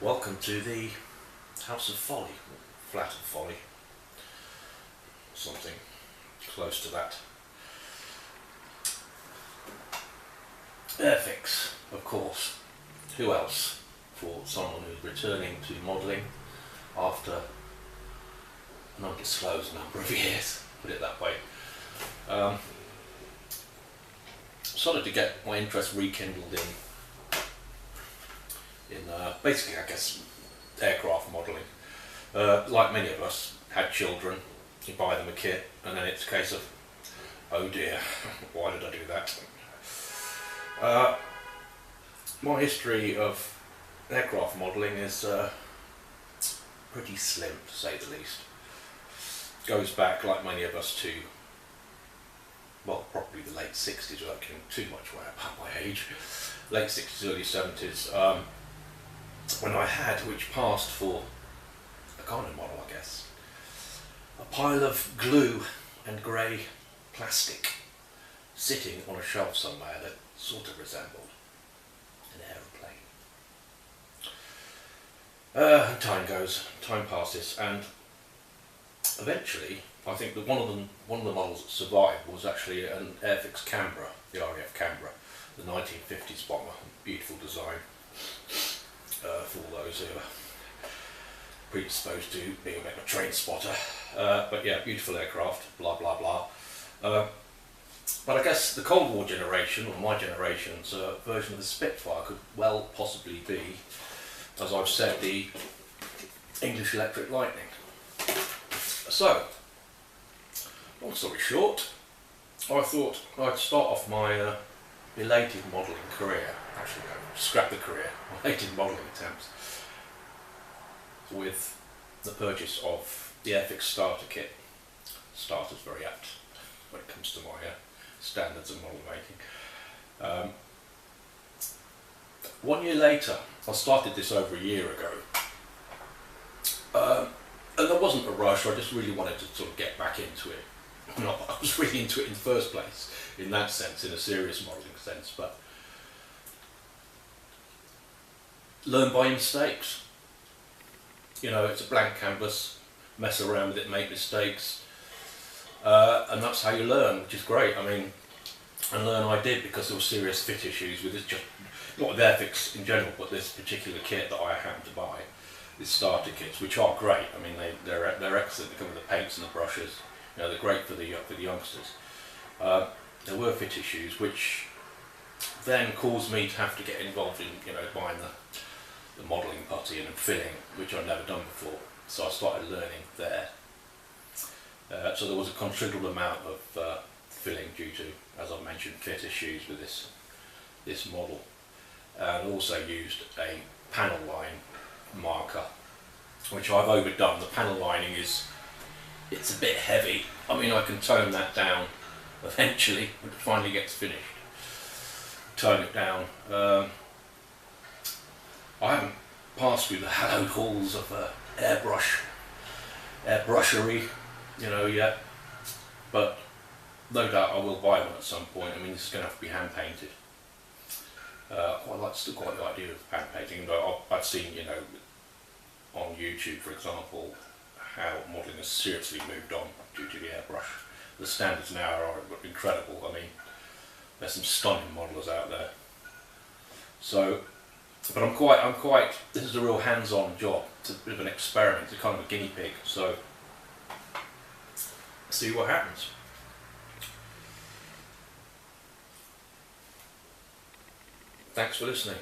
Welcome to the House of Folly, or Flat of Folly, something close to that. Airfix, of course. Who else for someone who's returning to modelling after an undisclosed number of years, put it that way. Started to get my interest rekindled in basically, I guess, aircraft modelling. Like many of us, had children, you buy them a kit, and then it's a case of, oh dear, why did I do that? My history of aircraft modelling is pretty slim, to say the least. Goes back, like many of us, to, well, probably the late 60s, without giving too much away about my age. Late 60s, early 70s, when I had, which passed for a kind of model, I guess, a pile of glue and grey plastic sitting on a shelf somewhere that sort of resembled an aeroplane. Time goes, time passes, and eventually, I think that one of the models that survived was actually an Airfix Canberra, the RAF Canberra, the 1950s bomber. Beautiful design for all those who are predisposed to being a bit of a train spotter. But yeah, beautiful aircraft, blah blah blah. But I guess the Cold War generation, or my generation's version of the Spitfire could well possibly be, as I've said, the English Electric Lightning. So, long story short, I thought I'd start off my belated modelling career, actually no, scrap the career, belated modelling attempts, with the purchase of the Airfix starter kit. Starter's very apt when it comes to my standards of model making. 1 year later, I started this over a year ago, and there wasn't a rush. I just really wanted to sort of get back into it. Not that I was really into it in the first place, in that sense, in a serious modelling sense, but learn by mistakes. You know, it's a blank canvas, mess around with it, make mistakes, and that's how you learn, which is great. I mean, and learn I did, because there were serious fit issues with this, just not with Airfix in general, but this particular kit that I happened to buy, these starter kits, which are great. I mean, they're excellent. They come with the paints and the brushes. You know, they're great for the youngsters. There were fit issues, which then caused me to have to get involved in, you know, buying the modelling putty and filling, which I'd never done before. So I started learning there. So there was a considerable amount of filling due to, as I mentioned, fit issues with this model, and also used a panel line marker, which I've overdone. The panel lining it's a bit heavy. I mean, I can tone that down eventually when it finally gets finished. Tone it down. I haven't passed through the hallowed halls of airbrushery, you know, yet, but no doubt I will buy one at some point. I mean, this is going to have to be hand painted. Still quite the idea of hand painting, but I've seen, you know, on YouTube, for example, how modelling has seriously moved on due to the airbrush. The standards now are incredible. I mean, there's some stunning modellers out there. So, but I'm quite. This is a real hands-on job. It's a bit of an experiment. It's kind of a guinea pig. So, see what happens. Thanks for listening.